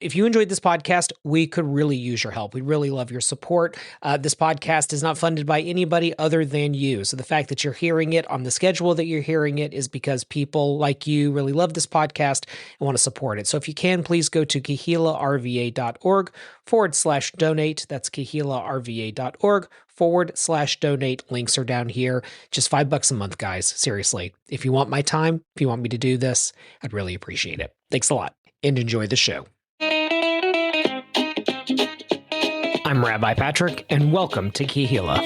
if you enjoyed this podcast, we could really use your help. We'd really love your support. This podcast is not funded by anybody other than you. So the fact that you're hearing it on the schedule that you're hearing it is because people like you really love this podcast and want to support it. So if you can, please go to kehillahrva.org/donate. That's kehillahrva.org/donate. Links are down here. Just $5 a month, guys. Seriously. If you want my time, if you want me to do this, I'd really appreciate it. Thanks a lot and enjoy the show. I'm Rabbi Patrick, and welcome to Kehillah.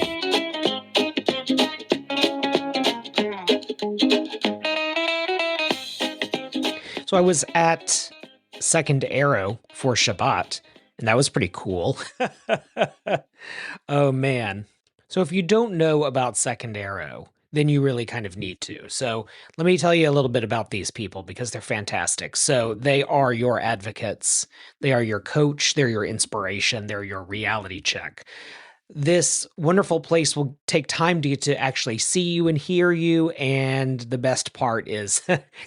So I was at Second Arrow for Shabbat, and that was pretty cool. Oh, man. So if you don't know about Second Arrow, then you really kind of need to. So let me tell you a little bit about these people because they're fantastic. So they are your advocates. They are your coach. They're your inspiration. They're your reality check. This wonderful place will take time to get to actually see you and hear you. And the best part is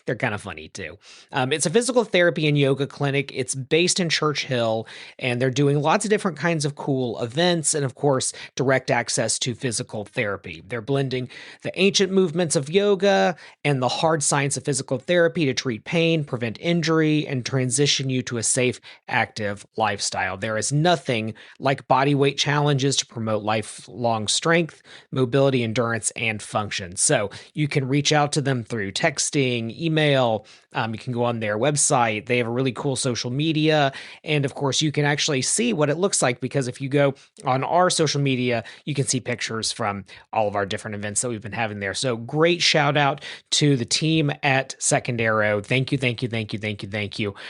they're kind of funny too. It's a physical therapy and yoga clinic. It's based in Church Hill, and they're doing lots of different kinds of cool events and, of course, direct access to physical therapy. They're blending the ancient movements of yoga and the hard science of physical therapy to treat pain, prevent injury, and transition you to a safe, active lifestyle. There is nothing like body weight challenges to promote lifelong strength, mobility, endurance, and function. So you can reach out to them through texting, email. You can go on their website. They have a really cool social media. And of course, you can actually see what it looks like because if you go on our social media, you can see pictures from all of our different events that we've been having there. So great shout out to the team at Second Arrow. Thank you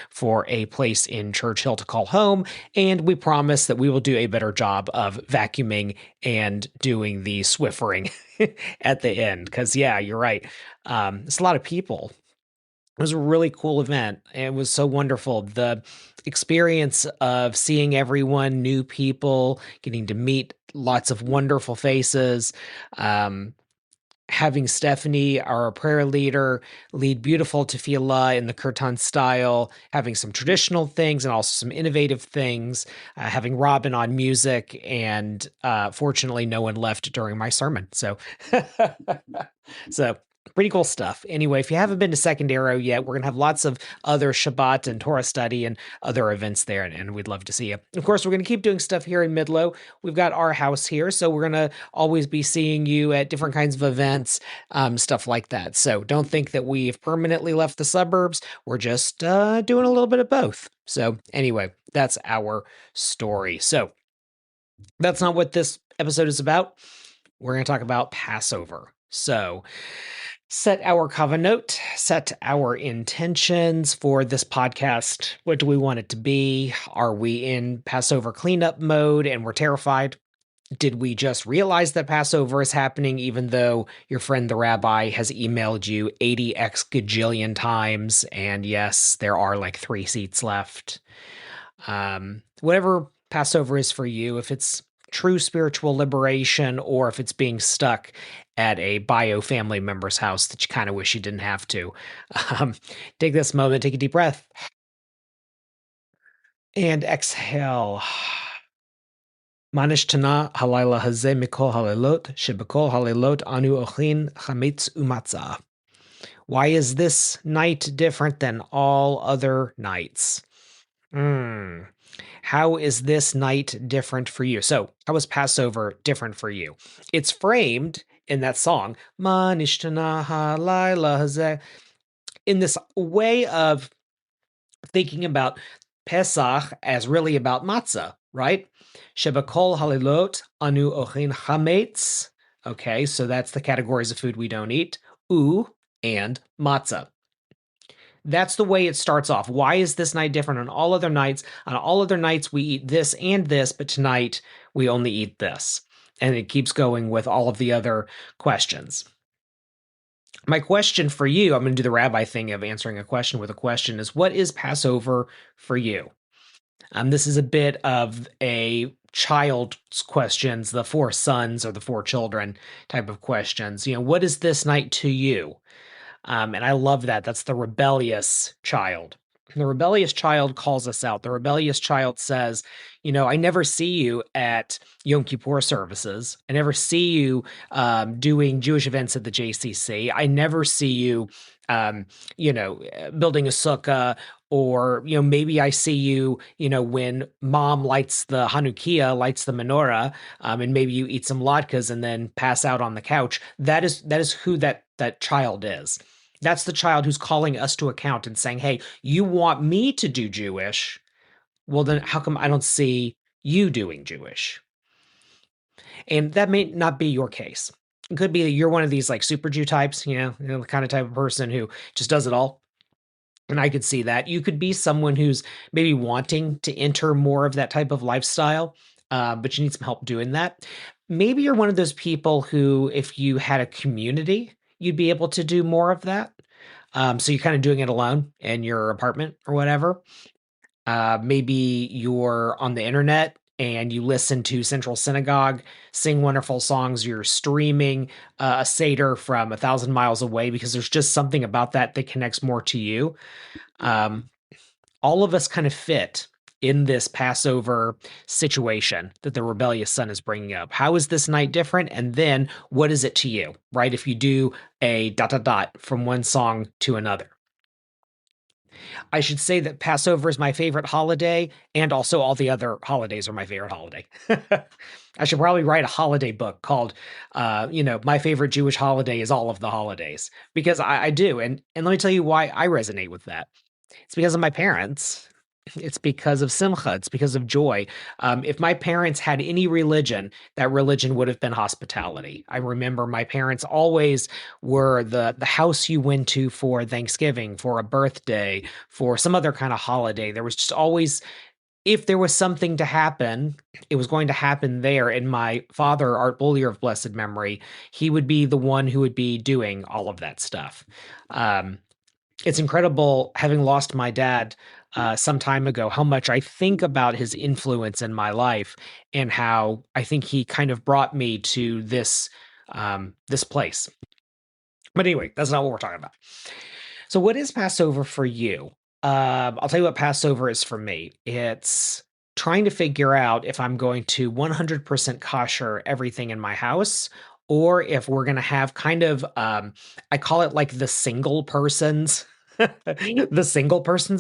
for a place in Church Hill to call home. And we promise that we will do a better job of vacuuming and doing the Swiffering at the end. Because, yeah, you're right. It's a lot of people. It was a really cool event. It was so wonderful. The experience of seeing everyone, new people, getting to meet lots of wonderful faces, having Stephanie, our prayer leader, lead beautiful tefillah in the kirtan style, having some traditional things and also some innovative things, having Robin on music, and fortunately no one left during my sermon. So, so pretty cool stuff. Anyway, if you haven't been to Second Arrow yet, we're going to have lots of other Shabbat and Torah study and other events there, and we'd love to see you. Of course, we're going to keep doing stuff here in Midlow. We've got our house here, so we're going to always be seeing you at different kinds of events, stuff like that. So don't think that we've permanently left the suburbs. We're just doing a little bit of both. So anyway, that's our story. So that's not what this episode is about. We're going to talk about Passover. So set our kavanot, set our intentions for this podcast. What do we want it to be? Are we in Passover cleanup mode and we're terrified? Did we just realize that Passover is happening even though your friend the rabbi has emailed you 80x gajillion times? And yes, there are like 3 seats left. Whatever Passover is for you, if it's true spiritual liberation or if it's being stuck at a bio family member's house that you kind of wish you didn't have to. Take this moment, take a deep breath, and exhale. Manishtana halayla hazeh mikol halelot shebekol halelot anu ochin chametz umatzah. Why is this night different than all other nights? How is this night different for you? So, how is Passover different for you? It's framed in that song, Ma nishtana halayla hazeh, in this way of thinking about Pesach as really about matzah, right? Shebakol halilot anu ochin chametz. Okay, so that's the categories of food we don't eat. And matzah. That's the way it starts off. Why is this night different on all other nights? On all other nights, we eat this and this, but tonight we only eat this. And it keeps going with all of the other questions. My question for you, I'm going to do the rabbi thing of answering a question with a question, is what is Passover for you? This is a bit of a child's questions, the 4 sons or the 4 children type of questions. What is this night to you? And I love that. That's the rebellious child. The rebellious child calls us out. The rebellious child says, I never see you at Yom Kippur services. I never see you doing Jewish events at the JCC. I never see you, um, building a sukkah, or, maybe I see you, when mom lights the Hanukkah, lights the menorah, and maybe you eat some latkes and then pass out on the couch. That is who that child is. That's the child who's calling us to account and saying, "Hey, you want me to do Jewish? Well, then how come I don't see you doing Jewish?" And that may not be your case. It could be that you're one of these like super Jew types, the kind of type of person who just does it all. And I could see that. You could be someone who's maybe wanting to enter more of that type of lifestyle, but you need some help doing that. Maybe you're one of those people who, if you had a community, you'd be able to do more of that. So you're kind of doing it alone in your apartment or whatever. Maybe you're on the internet and you listen to Central Synagogue sing wonderful songs. You're streaming a seder from 1,000 miles away because there's just something about that connects more to you. Um, all of us kind of fit in this Passover situation that the rebellious son is bringing up. How is this night different? And then what is it to you, right? If you do a dot dot dot from one song to another. I should say that Passover is my favorite holiday, and also all the other holidays are my favorite holiday. I should probably write a holiday book called, My Favorite Jewish Holiday is All of the Holidays, because I do. And let me tell you why I resonate with that. It's because of my parents. It's because of simcha. It's because of joy. If my parents had any religion, that religion would have been hospitality. I remember my parents always were the house you went to for Thanksgiving, for a birthday, for some other kind of holiday. There was just always, if there was something to happen, it was going to happen there. And my father, Art Bollier of blessed memory, he would be the one who would be doing all of that stuff. Um, it's incredible, having lost my dad some time ago, how much I think about his influence in my life and how I think he kind of brought me to this place. But anyway, that's not what we're talking about. So, what is Passover for you? I'll tell you what Passover is for me. It's trying to figure out if I'm going to 100% kosher everything in my house, or if we're going to have kind of, I call it like the single person's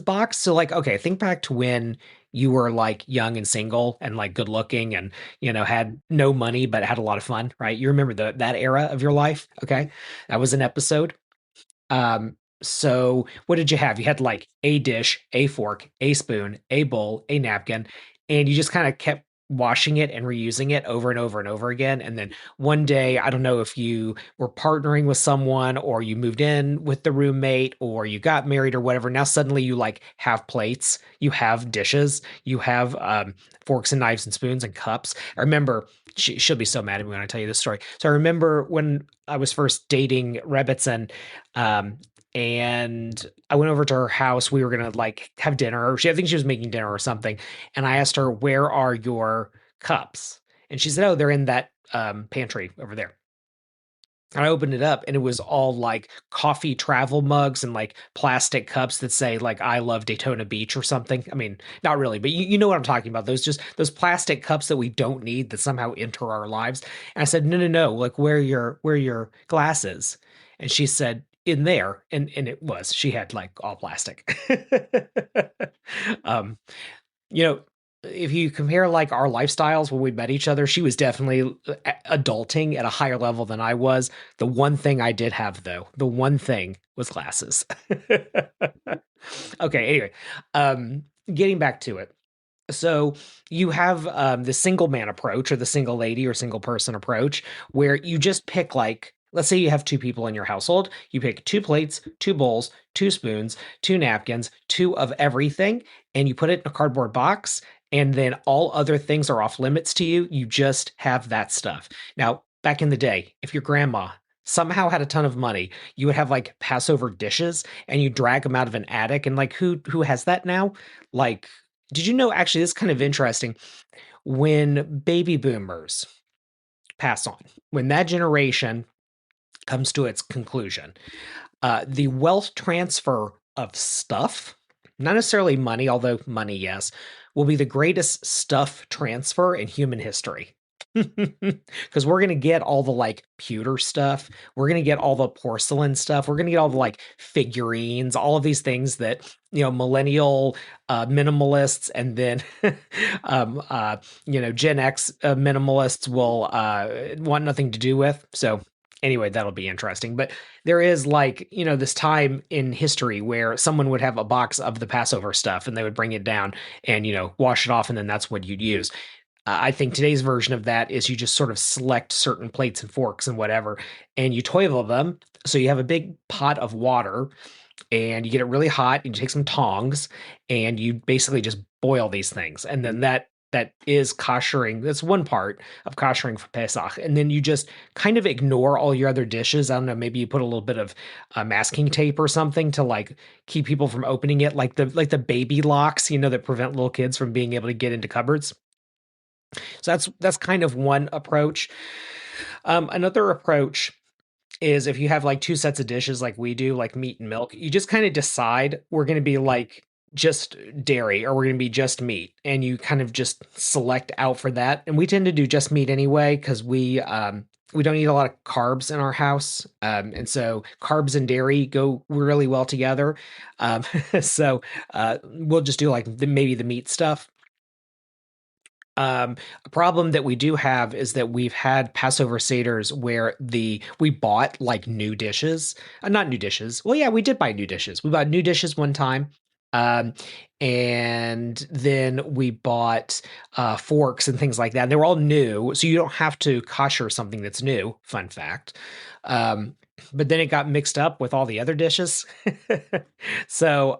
box. So, like, okay, think back to when you were like young and single and like good looking and, had no money, but had a lot of fun, right? You remember that era of your life. Okay. That was an episode. So what did you have? You had like a dish, a fork, a spoon, a bowl, a napkin, and you just kind of kept washing it and reusing it over and over and over again. And then one day, I don't know if you were partnering with someone or you moved in with the roommate or you got married or whatever. Now suddenly you like have plates, you have dishes, you have forks and knives and spoons and cups. I remember she'll be so mad at me when I tell you this story. So I remember when I was first dating Rebbitzin, um, and I went over to her house. We were gonna like have dinner, or I think she was making dinner or something. And I asked her, "Where are your cups?" And she said, "Oh, they're in that pantry over there." And I opened it up, and it was all like coffee travel mugs and like plastic cups that say like "I love Daytona Beach" or something. I mean, not really, but you know what I'm talking about. Those plastic cups that we don't need that somehow enter our lives. And I said, "No, no, no. Like where are your glasses?" And she said, "In there." And it was. She had like all plastic. um, you know, if you compare like our lifestyles when we met each other, she was definitely adulting at a higher level than I was. The one thing I did have, though, the one thing was glasses. Okay, anyway, getting back to it. So you have the single man approach or the single lady or single person approach where you just pick like, let's say you have two people in your household. You pick two plates, two bowls, two spoons, two napkins, two of everything, and you put it in a cardboard box. And then all other things are off limits to you. You just have that stuff. Now, back in the day, if your grandma somehow had a ton of money, you would have like Passover dishes and you drag them out of an attic. And like, who has that now? Like, did you know, actually, this is kind of interesting. When baby boomers pass on, when that generation comes to its conclusion, the wealth transfer of stuff not necessarily money, although money, yes, will be the greatest stuff transfer in human history. Because we're going to get all the like pewter stuff. We're going to get all the porcelain stuff. We're going to get all the like figurines, all of these things that, millennial minimalists and then, um, uh, Gen X minimalists will want nothing to do with. So, anyway, that'll be interesting. But there is like, this time in history where someone would have a box of the Passover stuff and they would bring it down and, wash it off and then that's what you'd use. I think today's version of that is you just sort of select certain plates and forks and whatever, and you toivel them. So you have a big pot of water and you get it really hot and you take some tongs and you basically just boil these things. And then that is koshering. That's one part of koshering for Pesach. And then you just kind of ignore all your other dishes. I don't know, maybe you put a little bit of masking tape or something to like keep people from opening it, like the baby locks, that prevent little kids from being able to get into cupboards. So that's kind of one approach. Another approach is if you have like two sets of dishes like we do, like meat and milk, you just kind of decide we're going to be like just dairy or we're going to be just meat, and you kind of just select out for that. And we tend to do just meat anyway because we don't eat a lot of carbs in our house, and so carbs and dairy go really well together. So we'll just do like maybe the meat stuff. A problem that we do have is that we've had Passover seders where we bought like new dishes, not new dishes. Well, yeah, we did buy new dishes. We bought new dishes one time, um, and then we bought forks and things like that. And they were all new, so you don't have to kosher something that's new. Fun fact. But then it got mixed up with all the other dishes, so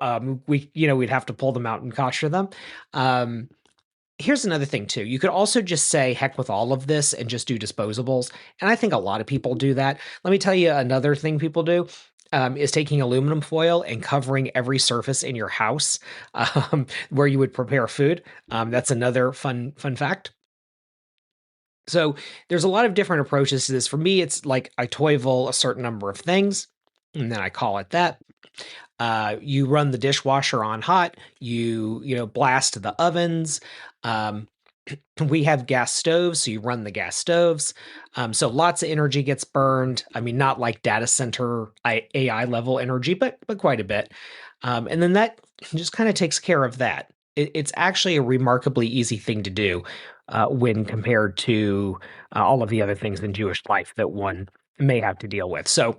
we'd have to pull them out and kosher them. Um, Here's another thing too. You could also just say heck with all of this and just do disposables. And I think a lot of people do that. Let me tell you another thing people do. Is taking aluminum foil and covering every surface in your house where you would prepare food. That's another fun fact. So there's a lot of different approaches to this. For me, it's like I toivel a certain number of things, and then I call it that. You run the dishwasher on hot. You blast the ovens. Um, we have gas stoves, so you run the gas stoves. So lots of energy gets burned. I mean, not like data center AI level energy, but quite a bit. And then that just kind of takes care of that. It's actually a remarkably easy thing to do when compared to all of the other things in Jewish life that one may have to deal with. So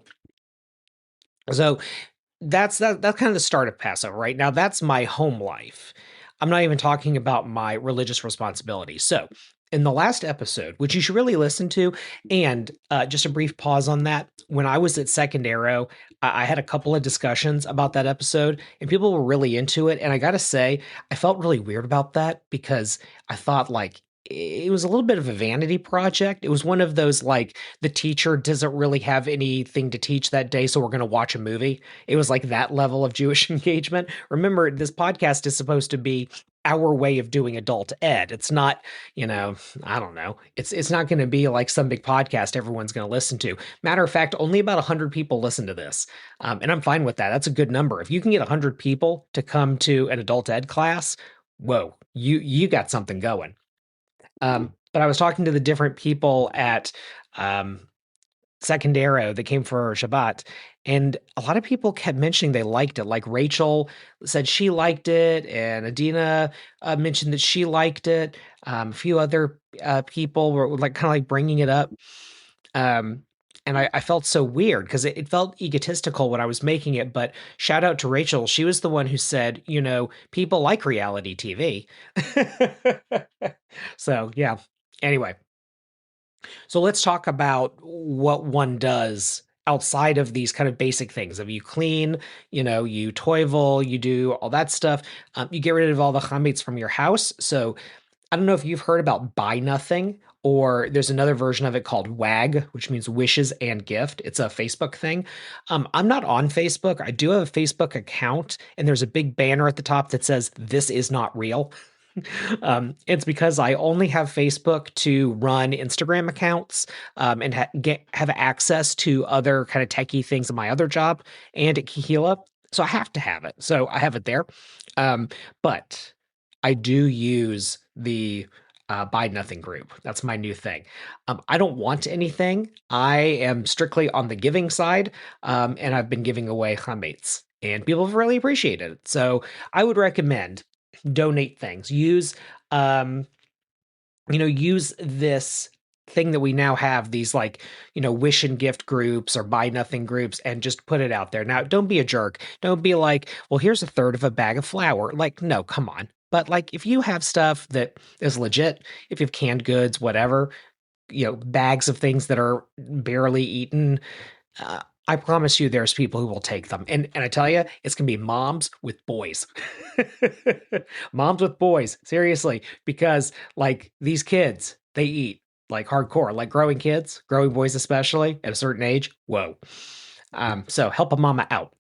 that's kind of the start of Passover, right? Now that's my home life. I'm not even talking about my religious responsibilities. So, in the last episode, which you should really listen to, and just a brief pause on that, when I was at Second Arrow, I had a couple of discussions about that episode, and people were really into it. And I got to say, I felt really weird about that because I thought like it was a little bit of a vanity project. It was one of those like the teacher doesn't really have anything to teach that day, so we're going to watch a movie. It was like that level of Jewish engagement. Remember, this podcast is supposed to be our way of doing adult ed. It's not, I don't know. It's not going to be like some big podcast everyone's going to listen to. Matter of fact, only about 100 people listen to this, and I'm fine with that. That's a good number. If you can get 100 people to come to an adult ed class, whoa, you got something going. But I was talking to the different people at um, Second Arrow that came for Shabbat, and a lot of people kept mentioning they liked it. Like Rachel said she liked it, and Adina mentioned that she liked it. A few other people were like kind of like bringing it up. Um, and I felt so weird because it felt egotistical when I was making it. But shout out to Rachel. She was the one who said, people like reality TV. So, yeah. Anyway, so let's talk about what one does outside of these kind of basic things. If you clean, you toivel, you do all that stuff. You get rid of all the chametz from your house. So I don't know if you've heard about buy nothing, or there's another version of it called WAG, which means wishes and gift. It's a Facebook thing. I'm not on Facebook. I do have a Facebook account, and there's a big banner at the top that says, "This is not real." It's because I only have Facebook to run Instagram accounts and have access to other kind of techie things in my other job and at Kehillah. So I have to have it. So I have it there. Um, but I do use the buy nothing group. That's my new thing. I don't want anything. I am strictly on the giving side, and I've been giving away chametz, and people have really appreciated it. So I would recommend donate things. Um, use this thing that we now have, these like, wish and gift groups or buy nothing groups, and just put it out there. Now, don't be a jerk. Don't be like, well, here's a third of a bag of flour. Like, no, come on. But like, if you have stuff that is legit, if you have canned goods, whatever, bags of things that are barely eaten, I promise you there's people who will take them. And I tell you, it's going to be moms with boys. Moms with boys, seriously, because like these kids, they eat like hardcore, like growing boys especially at a certain age. Whoa. So help a mama out.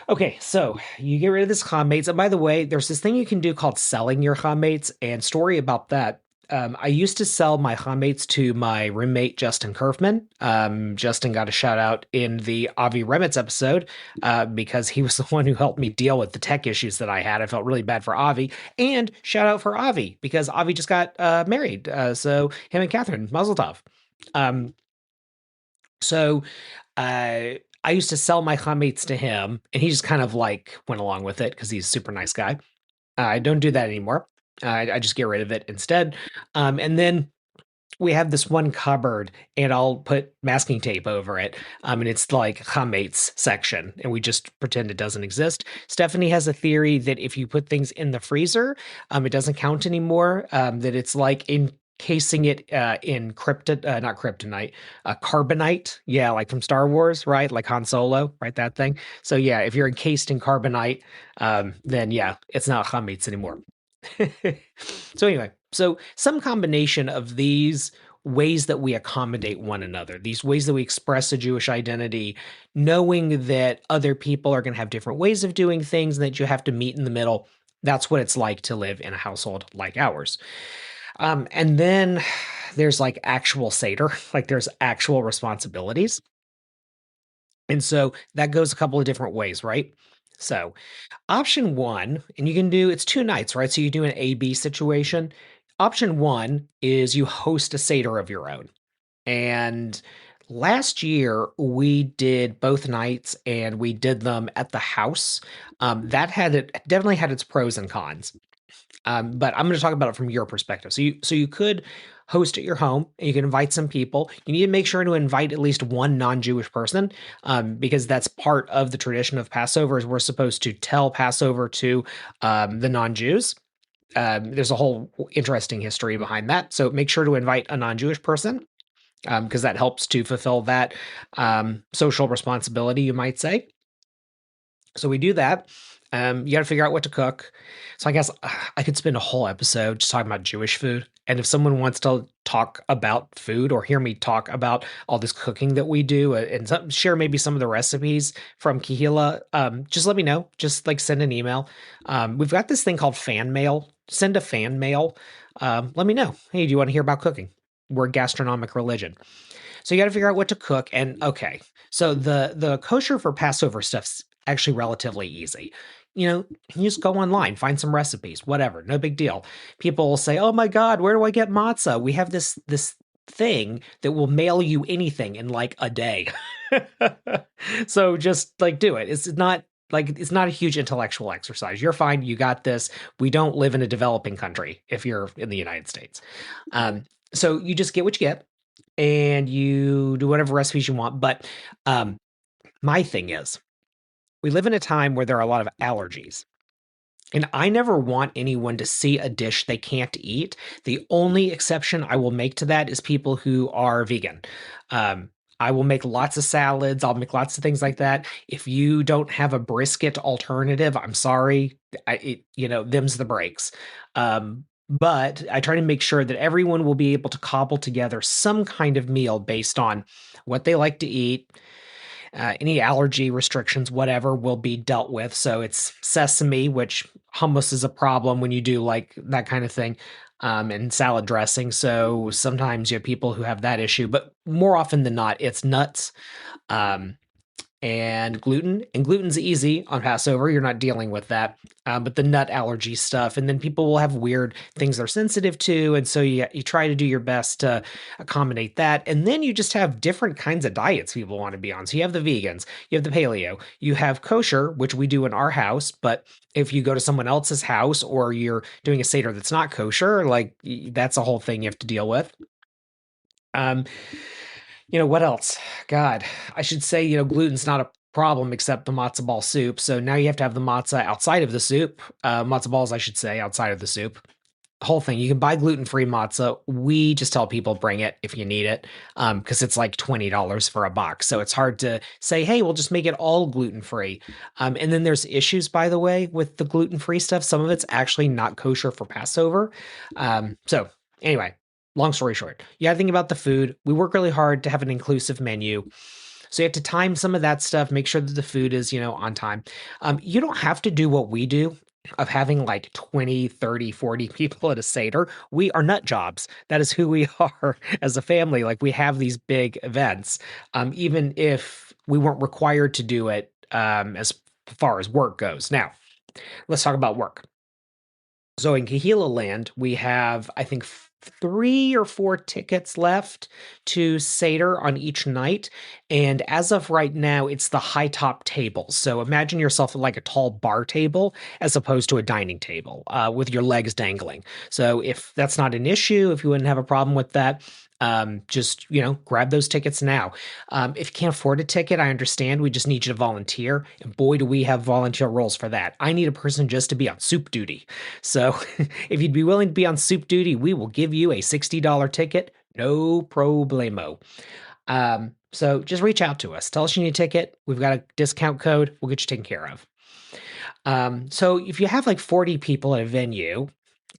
Okay, so you get rid of this mates. And by the way, there's this thing you can do called selling your mates. And story about that. I used to sell my mates to my roommate, Justin Kerfman. Justin got a shout out in the Avi Remitz episode because he was the one who helped me deal with the tech issues that I had. I felt really bad for Avi. And shout out for Avi because Avi just got married. So him and Catherine, Mazel Tov. Um, so I used to sell my chametz to him, and he just kind of like went along with it because he's a super nice guy. I don't do that anymore. I just get rid of it instead. And then we have this one cupboard, and I'll put masking tape over it. And it's like chametz section, and we just pretend it doesn't exist. Stephanie has a theory that if you put things in the freezer, it doesn't count anymore. That it's like encasing it in not kryptonite, carbonite. Yeah, like from Star Wars, right? Like Han Solo, right? That thing. So yeah, if you're encased in carbonite, then yeah, it's not chametz anymore. So anyway, so some combination of these ways that we accommodate one another, these ways that we express a Jewish identity, knowing that other people are going to have different ways of doing things and that you have to meet in the middle. That's what it's like to live in a household like ours. And then there's like actual seder, like there's actual responsibilities. And so that goes a couple of different ways, right? So option one, and you can do it's 2 nights, right? So you do an A-B situation. Option one is you host a Seder of your own. And last year we did both nights and we did them at the house. That had it definitely had its pros and cons. But I'm going to talk about it from your perspective. So you could host at your home and you can invite some people. You need to make sure to invite at least one non-Jewish person, because that's part of the tradition of Passover. Is we're supposed to tell Passover to the non-Jews. There's a whole interesting history behind that. So make sure to invite a non-Jewish person, because that helps to fulfill that social responsibility, you might say. So we do that. You got to figure out what to cook. So I guess I could spend a whole episode just talking about Jewish food. And if someone wants to talk about food or hear me talk about all this cooking that we do, and share maybe some of the recipes from Kehillah, just let me know. Just like send an email. We've got this thing called fan mail. Send a fan mail. Let me know. Hey, do you want to hear about cooking? We're a gastronomic religion. So you got to figure out what to cook. And okay, so the kosher for Passover stuff's actually relatively easy. You just go online, find some recipes, whatever, no big deal. People will say, "Oh my God, where do I get matzah?" We have this thing that will mail you anything in like a day. So just like do it. It's not a huge intellectual exercise. You're fine. You got this. We don't live in a developing country if you're in the United States. So you just get what you get and you do whatever recipes you want. But my thing is, we live in a time where there are a lot of allergies. And I never want anyone to see a dish they can't eat. The only exception I will make to that is people who are vegan. I will make lots of salads. I'll make lots of things like that. If you don't have a brisket alternative, I'm sorry. Them's the breaks. But I try to make sure that everyone will be able to cobble together some kind of meal based on what they like to eat. Any allergy restrictions, whatever, will be dealt with. So it's sesame, which hummus is a problem when you do like that kind of thing, and salad dressing. So sometimes you have people who have that issue, but more often than not, it's nuts. Um, and gluten's easy on Passover. You're not dealing with that. But the nut allergy stuff, and then people will have weird things they're sensitive to, and so you try to do your best to accommodate that. And then you just have different kinds of diets people want to be on. So you have the vegans, you have the paleo, you have kosher, which we do in our house, but if you go to someone else's house or you're doing a seder that's not kosher, like that's a whole thing you have to deal with. Um, what else? God, I should say, gluten's not a problem except the matzo ball soup. So now you have to have the matzah outside of the soup. Matzo balls, I should say, outside of the soup. Whole thing. You can buy gluten-free matzah. We just tell people bring it if you need it, because it's like $20 for a box. So it's hard to say, hey, we'll just make it all gluten-free. And then there's issues, by the way, with the gluten-free stuff. Some of it's actually not kosher for Passover. So anyway, long story short, you got to think about the food. We work really hard to have an inclusive menu. So you have to time some of that stuff, make sure that the food is, on time. You don't have to do what we do of having like 20, 30, 40 people at a Seder. We are nut jobs. That is who we are as a family. Like we have these big events, even if we weren't required to do it as far as work goes. Now, let's talk about work. So in Kehillah land, we have, I think, 3 or 4 tickets left to Seder on each night. And as of right now, it's the high top tables. So imagine yourself at like a tall bar table as opposed to a dining table with your legs dangling. So if that's not an issue, if you wouldn't have a problem with that, just grab those tickets now. If you can't afford a ticket, I understand. We just need you to volunteer, and boy, do we have volunteer roles for that. I need a person just to be on soup duty. So if you'd be willing to be on soup duty, we will give you a $60 ticket, no problemo. So just reach out to us. Tell us you need a ticket. We've got a discount code. We'll get you taken care of. So if you have like 40 people at a venue,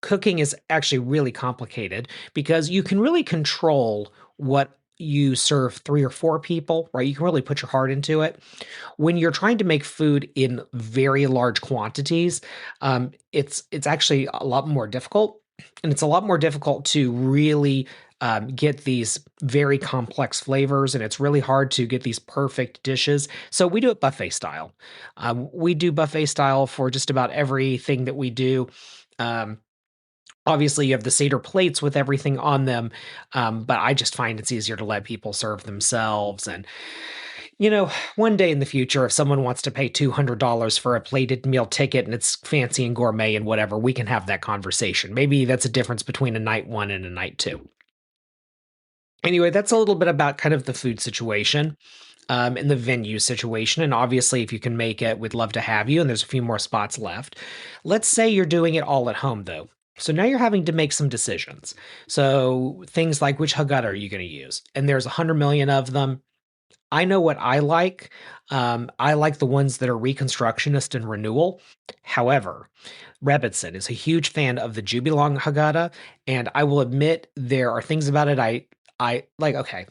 cooking is actually really complicated because you can really control what you serve 3 or 4 people, right? You can really put your heart into it. When you're trying to make food in very large quantities, it's actually a lot more difficult, and it's a lot more difficult to really get these very complex flavors, and it's really hard to get these perfect dishes. So we do it buffet style. We do buffet style for just about everything that we do. Um, Obviously, you have the Seder plates with everything on them, but I just find it's easier to let people serve themselves. And, one day in the future, if someone wants to pay $200 for a plated meal ticket and it's fancy and gourmet and whatever, we can have that conversation. Maybe that's a difference between a night one and a night two. Anyway, that's a little bit about kind of the food situation. And the venue situation. And obviously, if you can make it, we'd love to have you. And there's a few more spots left. Let's say you're doing it all at home, though. So now you're having to make some decisions. So things like which Haggadah are you going to use? And there's 100 million of them. I know what I like. I like the ones that are reconstructionist and renewal. However, Rebbitzin is a huge fan of the Jubilong Haggadah, and I will admit there are things about it I like. Okay,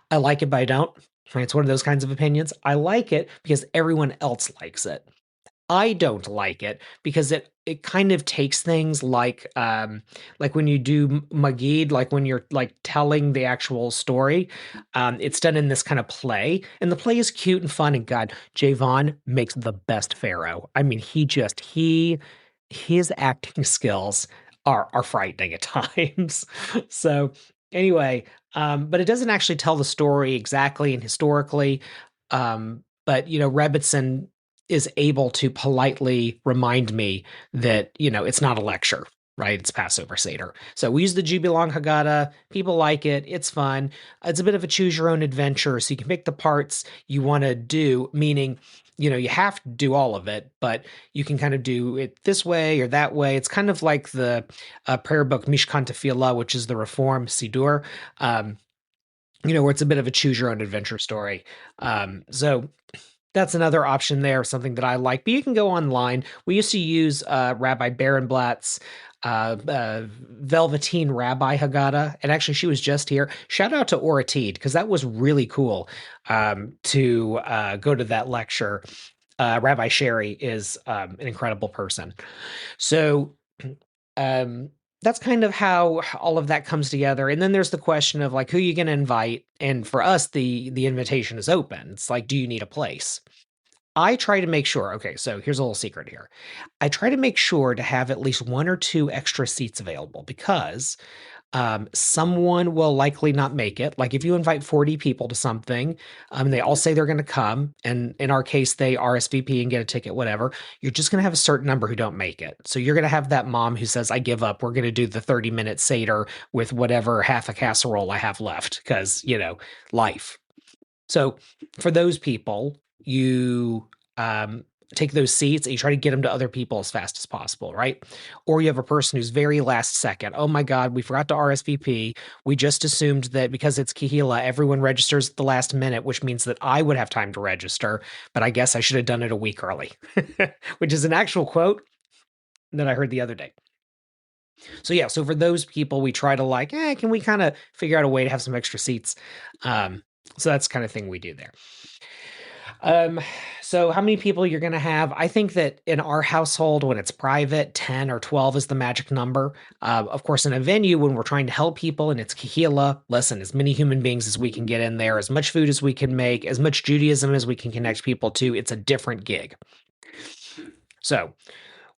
I like it, but I don't. Right? It's one of those kinds of opinions. I like it because everyone else likes it. I don't like it because it kind of takes things like when you do Magid, like when you're like telling the actual story, it's done in this kind of play, and the play is cute and fun. And God, Javon makes the best Pharaoh. I mean, his acting skills are frightening at times. So anyway, but it doesn't actually tell the story exactly and historically. But Rebbitzin is able to politely remind me that, it's not a lecture, right? It's Passover Seder. So we use the Jubilong Haggadah. People like it. It's fun. It's a bit of a choose your own adventure. So you can pick the parts you want to do, meaning, you have to do all of it, but you can kind of do it this way or that way. It's kind of like the prayer book Mishkan Tefillah, which is the Reform Siddur, where it's a bit of a choose your own adventure story. So that's another option there, something that I like. But you can go online. We used to use Rabbi Barenblatt's Velveteen Rabbi Haggadah, and actually she was just here. Shout out to Oratid, because that was really cool to go to that lecture. Rabbi Sherry is an incredible person. So that's kind of how all of that comes together. And then there's the question of like who you going to invite. And for us, the invitation is open. It's like, do you need a place? I try to make sure. Okay, so here's a little secret here. I try to make sure to have at least one or two extra seats available because someone will likely not make it. Like if you invite 40 people to something, they all say they're going to come, and in our case, they RSVP and get a ticket, whatever. You're just going to have a certain number who don't make it. So you're going to have that mom who says, "I give up. We're going to do the 30-minute seder with whatever half a casserole I have left because life." So for those people, you take those seats and you try to get them to other people as fast as possible, right? Or you have a person who's very last second. Oh my God, we forgot to RSVP. We just assumed that because it's Kehillah, everyone registers at the last minute, which means that I would have time to register, but I guess I should have done it a week early, which is an actual quote that I heard the other day. So yeah, so for those people, we try to like, can we kind of figure out a way to have some extra seats? So that's the kind of thing we do there. Um, so how many people you're going to have? I think that in our household, when it's private, 10 or 12 is the magic number. Of course, in a venue, when we're trying to help people and it's Kehillah, listen, as many human beings as we can get in there, as much food as we can make, as much Judaism as we can connect people to, it's a different gig. So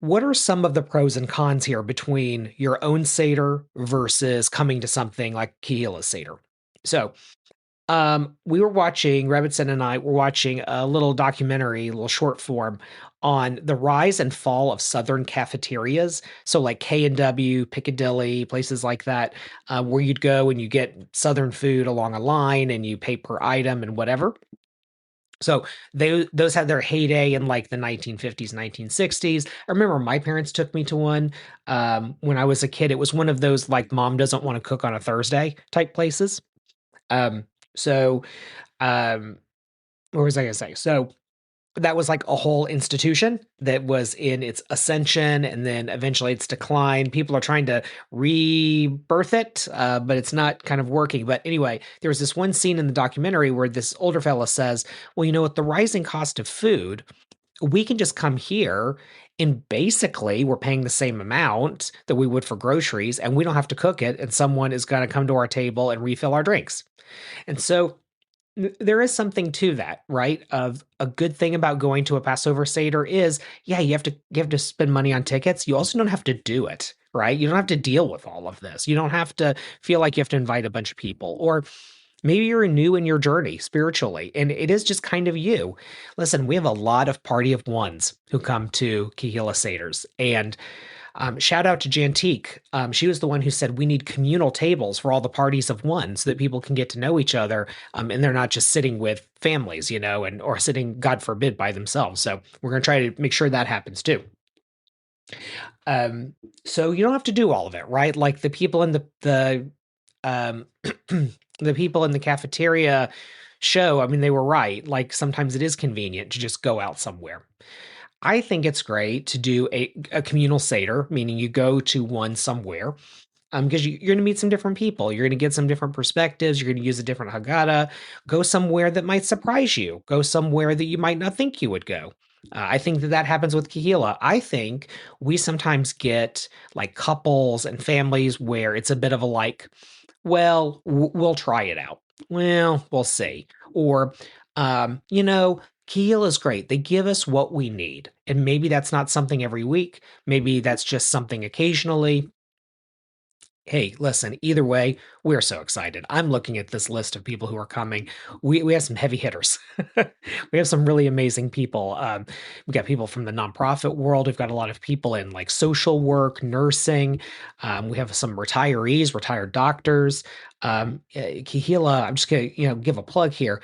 what are some of the pros and cons here between your own Seder versus coming to something like Kehillah Seder? So we were watching, Rebbitzin and I were watching a little documentary, a little short form on the rise and fall of Southern cafeterias. So like K&W, Piccadilly, places like that, where you'd go and you get Southern food along a line and you pay per item and whatever. So those had their heyday in like the 1950s, 1960s. I remember my parents took me to one when I was a kid. It was one of those like mom doesn't want to cook on a Thursday type places. Um, so, um, what was I gonna say? So that was like a whole institution that was in its ascension and then eventually its decline. People are trying to rebirth it, but it's not kind of working. But anyway, there was this one scene in the documentary where this older fella says, well, with the rising cost of food, we can just come here and basically we're paying the same amount that we would for groceries and we don't have to cook it. And someone is going to come to our table and refill our drinks. And so there is something to that, right? Of a good thing about going to a Passover Seder is, yeah, you have to spend money on tickets. You also don't have to do it, right? You don't have to deal with all of this. You don't have to feel like you have to invite a bunch of people. Or maybe you're new in your journey spiritually, and it is just kind of you. Listen, we have a lot of party of ones who come to Kehillah Seders, and shout out to Jantique. She was the one who said we need communal tables for all the parties of one so that people can get to know each other, and they're not just sitting with families, and or sitting, God forbid, by themselves. So we're going to try to make sure that happens too. So you don't have to do all of it, right? Like the people in the the people in the cafeteria show, I mean, they were right. Like sometimes it is convenient to just go out somewhere. I think it's great to do a communal Seder, meaning you go to one somewhere, because you're going to meet some different people. You're going to get some different perspectives. You're going to use a different Haggadah. Go somewhere that might surprise you. Go somewhere that you might not think you would go. I think that happens with Kehillah. I think we sometimes get like couples and families where it's a bit of a like, well, we'll try it out. Well, we'll see. Or, Kehillah is great. They give us what we need. And maybe that's not something every week. Maybe that's just something occasionally. Hey, listen, either way, we're so excited. I'm looking at this list of people who are coming. We have some heavy hitters. We have some really amazing people. We got people from the nonprofit world. We've got a lot of people in like social work, nursing. We have some retirees, retired doctors. Kehillah, I'm just gonna, give a plug here.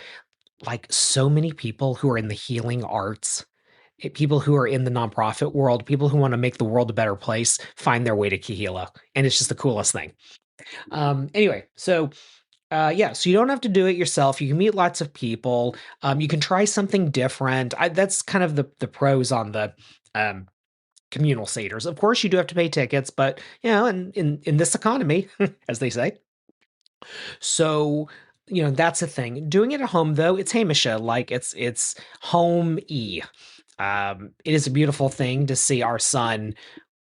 Like so many people who are in the healing arts, people who are in the nonprofit world, people who want to make the world a better place, find their way to Kehillah, and it's just the coolest thing. Anyway, so yeah, so you don't have to do it yourself. You can meet lots of people. You can try something different. That's kind of the pros on the communal seders. Of course, you do have to pay tickets, but in this economy, as they say. So that's a thing. Doing it at home though, it's Hamisha, like it's home-y. It is a beautiful thing to see our son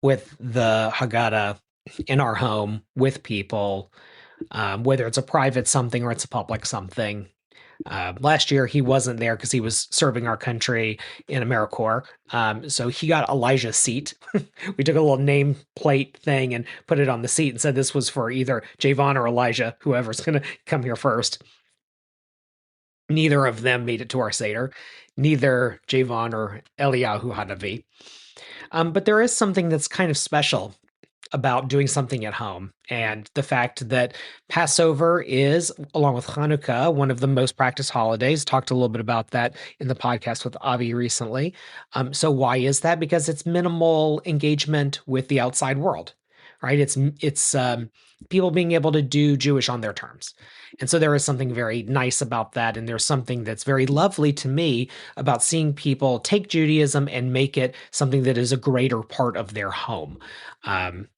with the Haggadah in our home with people, whether it's a private something or it's a public something. Last year, he wasn't there because he was serving our country in AmeriCorps. So he got Elijah's seat. We took a little name plate thing and put it on the seat and said this was for either Javon or Elijah, whoever's going to come here first. Neither of them made it to our Seder, neither Javon or Eliyahu Hanavi. But there is something that's kind of special about doing something at home. And the fact that Passover is, along with Hanukkah, one of the most practiced holidays. Talked a little bit about that in the podcast with Avi recently. So why is that? Because it's minimal engagement with the outside world, right? It's people being able to do Jewish on their terms. And so there is something very nice about that. And there's something that's very lovely to me about seeing people take Judaism and make it something that is a greater part of their home. Um,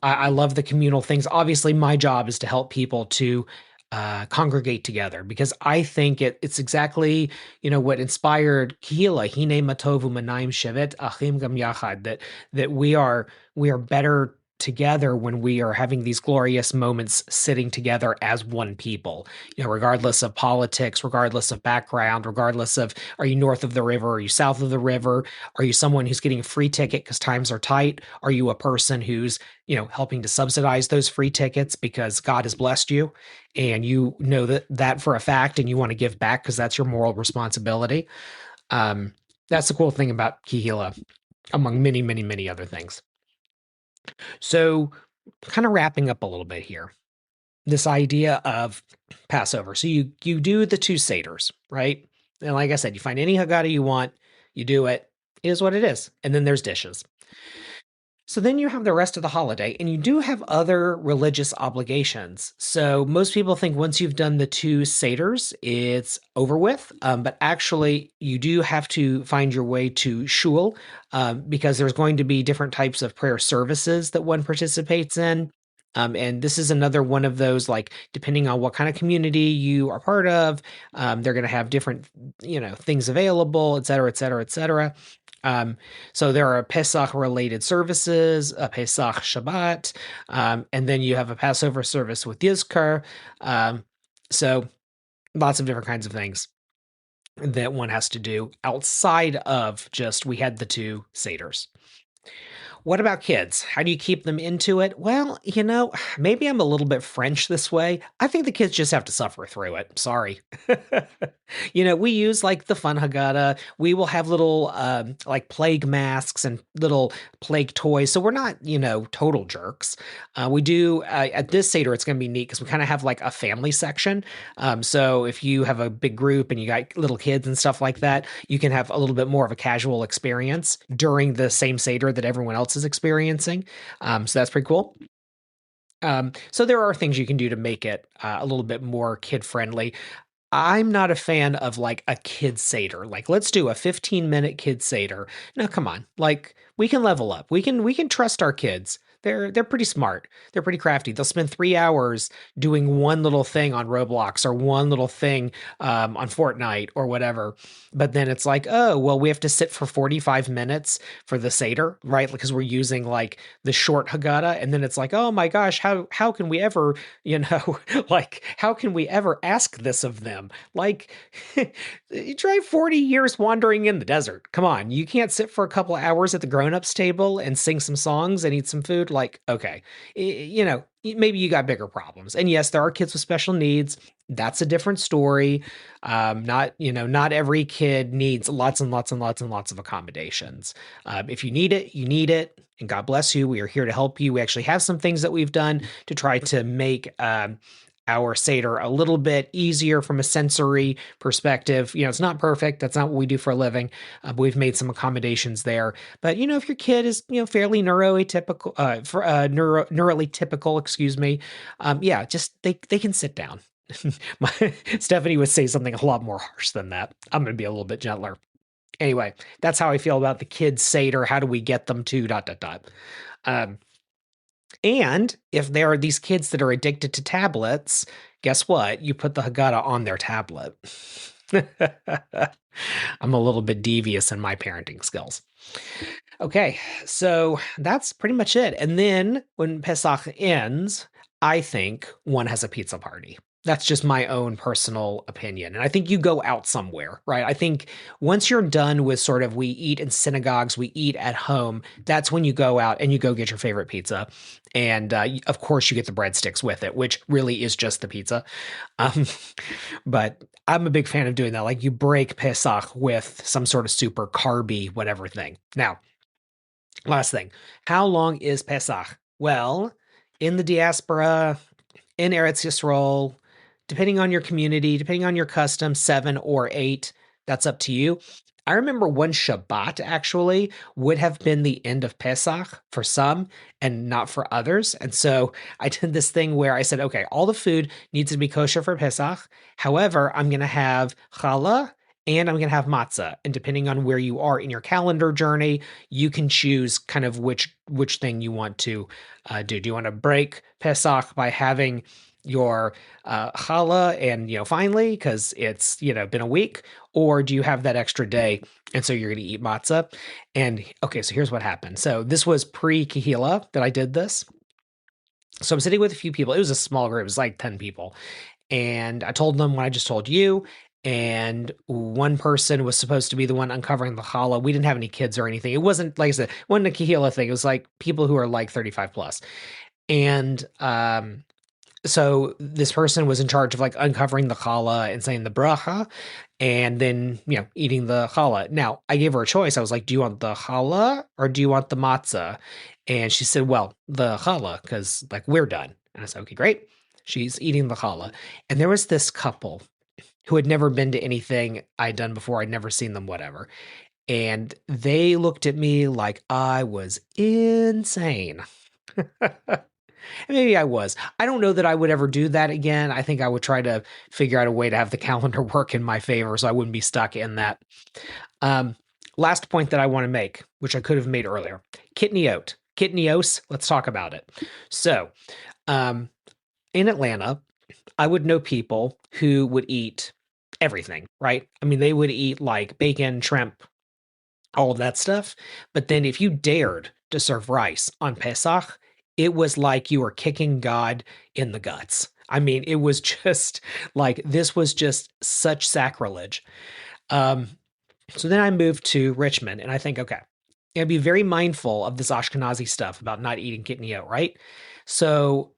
I love the communal things. Obviously, my job is to help people to congregate together because I think it's exactly what inspired Kehillah, Hine Matovu Manayim Shevet Achim Gam Yachad, that we are better together when we are having these glorious moments sitting together as one people, regardless of politics, regardless of background, regardless of are you north of the river, are you south of the river, are you someone who's getting a free ticket because times are tight, are you a person who's helping to subsidize those free tickets because God has blessed you and you know that for a fact and you want to give back because that's your moral responsibility. That's the cool thing about Kehillah, among many, many, many other things. So, kind of wrapping up a little bit here, this idea of Passover. So you do the two seders, right? And like I said, you find any Haggadah you want, you do it. It is what it is. And then there's dishes. So then you have the rest of the holiday, and you do have other religious obligations. So most people think once you've done the two seders, it's over with. But actually, you do have to find your way to shul because there's going to be different types of prayer services that one participates in. And this is another one of those, like, depending on what kind of community you are part of, they're going to have different, things available, et cetera, et cetera, et cetera. So there are Pesach related services, a Pesach Shabbat, and then you have a Passover service with Yizkar. So lots of different kinds of things that one has to do outside of just we had the two Seders. What about kids? How do you keep them into it? Well, maybe I'm a little bit French this way. I think the kids just have to suffer through it. Sorry. We use like the fun Haggadah. We will have little like plague masks and little plague toys. So we're not, total jerks. We do at this Seder, it's going to be neat because we kind of have like a family section. So if you have a big group and you got little kids and stuff like that, you can have a little bit more of a casual experience during the same Seder that everyone else is experiencing. So that's pretty cool. So there are things you can do to make it a little bit more kid friendly. I'm not a fan of like a kid Seder. Like, let's do a 15-minute kid Seder. No, come on. Like, we can level up. We can trust our kids. They're pretty smart. They're pretty crafty. They'll spend 3 hours doing one little thing on Roblox or one little thing on Fortnite or whatever. But then it's like, oh, well, we have to sit for 45 minutes for the Seder, right? Because we're using like the short Haggadah. And then it's like, oh my gosh, how can we ever, like, how can we ever ask this of them? Like, you try 40 years wandering in the desert. Come on, you can't sit for a couple of hours at the grown-ups table and sing some songs and eat some food. Like, okay, maybe you got bigger problems. And yes, there are kids with special needs. That's a different story. Not every kid needs lots and lots and lots and lots of accommodations. If you need it, you need it. And God bless you. We are here to help you. We actually have some things that we've done to try to make our Seder a little bit easier from a sensory perspective. It's not perfect. That's not what we do for a living. But we've made some accommodations there. But, if your kid is, fairly neurally typical, excuse me. Just they can sit down. Stephanie would say something a lot more harsh than that. I'm going to be a little bit gentler. Anyway, that's how I feel about the kids' Seder. How do we get them to ... And if there are these kids that are addicted to tablets, guess what? You put the Haggadah on their tablet. I'm a little bit devious in my parenting skills. Okay, so that's pretty much it. And then when Pesach ends, I think one has a pizza party. That's just my own personal opinion. And I think you go out somewhere, right? I think once you're done with sort of we eat in synagogues, we eat at home, that's when you go out and you go get your favorite pizza. And of course, you get the breadsticks with it, which really is just the pizza. Um, but I'm a big fan of doing that. Like you break Pesach with some sort of super carby, whatever thing. Now, last thing, how long is Pesach? Well, in the diaspora, in Eretz Yisrael, depending on your community, depending on your custom, 7 or 8, that's up to you. I remember one Shabbat actually would have been the end of Pesach for some and not for others. And so I did this thing where I said, okay, all the food needs to be kosher for Pesach. However, I'm going to have challah and I'm going to have matzah. And depending on where you are in your calendar journey, you can choose kind of which thing you want to do. Do you want to break Pesach by having your challah and finally because it's been a week, or do you have that extra day and so you're going to eat matzah? And okay, so here's what happened. So this was pre-Kehillah that I did this. So I'm sitting with a few people. It was a small group. It was like 10 people. And I told them what I just told you. And one person was supposed to be the one uncovering the challah. We didn't have any kids or anything. It wasn't, like I said, it wasn't a Kehillah thing. It was like people who are like 35 plus. And so this person was in charge of like uncovering the challah and saying the bracha and then, eating the challah. Now, I gave her a choice. I was like, do you want the challah or do you want the matzah? And she said, well, the challah, because like we're done. And I said, okay, great. She's eating the challah. And there was this couple who had never been to anything I'd done before. I'd never seen them, whatever. And they looked at me like I was insane. Maybe I was. I don't know that I would ever do that again. I think I would try to figure out a way to have the calendar work in my favor so I wouldn't be stuck in that. Um, Last point that I want to make, which I could have made earlier. Kitniyot. Kitnios, let's talk about it. So, in Atlanta, I would know people who would eat everything, right? I mean, they would eat like bacon, shrimp, all of that stuff. But then if you dared to serve rice on Pesach, it was like you were kicking God in the guts. I mean, it was just like this was just such sacrilege. Um, so then I moved to Richmond and I think, okay, I'd be very mindful of this Ashkenazi stuff about not eating kitniyot, right? So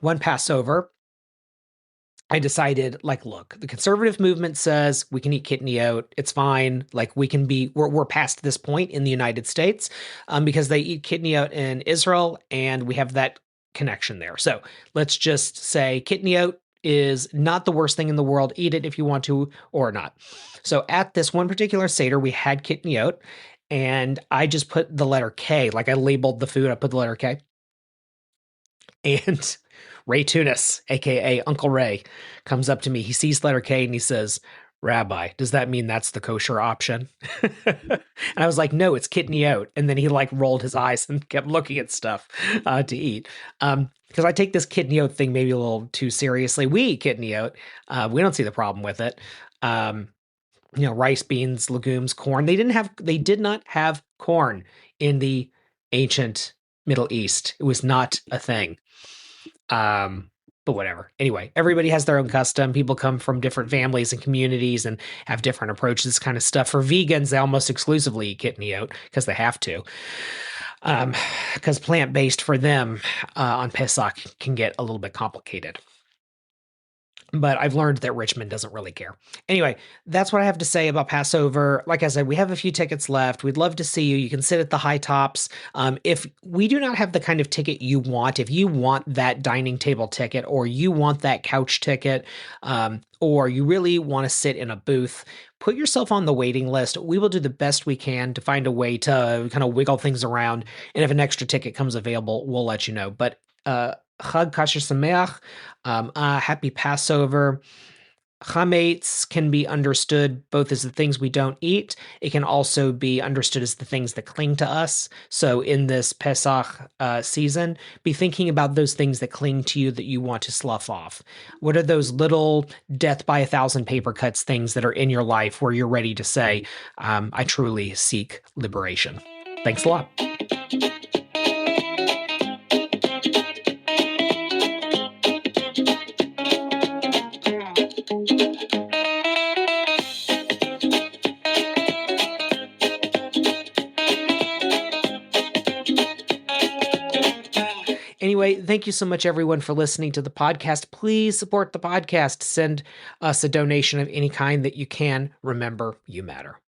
one Passover, I decided, like, look, the conservative movement says we can eat kitniyot. It's fine. Like, we're past this point in the United States because they eat kitniyot in Israel, and we have that connection there. So let's just say kitniyot is not the worst thing in the world. Eat it if you want to or not. So at this one particular Seder, we had kitniyot, and I just put the letter K, like I labeled the food, I put the letter K. And Ray Tunis, aka Uncle Ray, comes up to me. He sees letter K and he says, Rabbi, does that mean that's the kosher option? And I was like, no, it's kitniyot. And then he like rolled his eyes and kept looking at stuff to eat. Because I take this kitniyot thing maybe a little too seriously. We eat kitniyot. We don't see the problem with it. Rice, beans, legumes, corn. They did not have corn in the ancient Middle East. It was not a thing. But whatever. Anyway, everybody has their own custom. People come from different families and communities and have different approaches to this kind of stuff. For vegans, they almost exclusively eat kitniyot because they have to. Because plant-based for them on Pesach can get a little bit complicated. But I've learned that Richmond doesn't really care. Anyway, that's what I have to say about Passover. Like I said, we have a few tickets left. We'd love to see you. You can sit at the high tops. If we do not have the kind of ticket you want, if you want that dining table ticket or you want that couch ticket, or you really want to sit in a booth, put yourself on the waiting list. We will do the best we can to find a way to kind of wiggle things around. And if an extra ticket comes available, we'll let you know. But Chag Kasher Sameach, happy Passover. Chametz can be understood both as the things we don't eat. It can also be understood as the things that cling to us. So in this Pesach season, be thinking about those things that cling to you that you want to slough off. What are those little death by 1,000 paper cuts things that are in your life where you're ready to say, I truly seek liberation? Thanks a lot. Anyway, thank you so much, everyone, for listening to the podcast. Please support the podcast. Send us a donation of any kind that you can. Remember, you matter.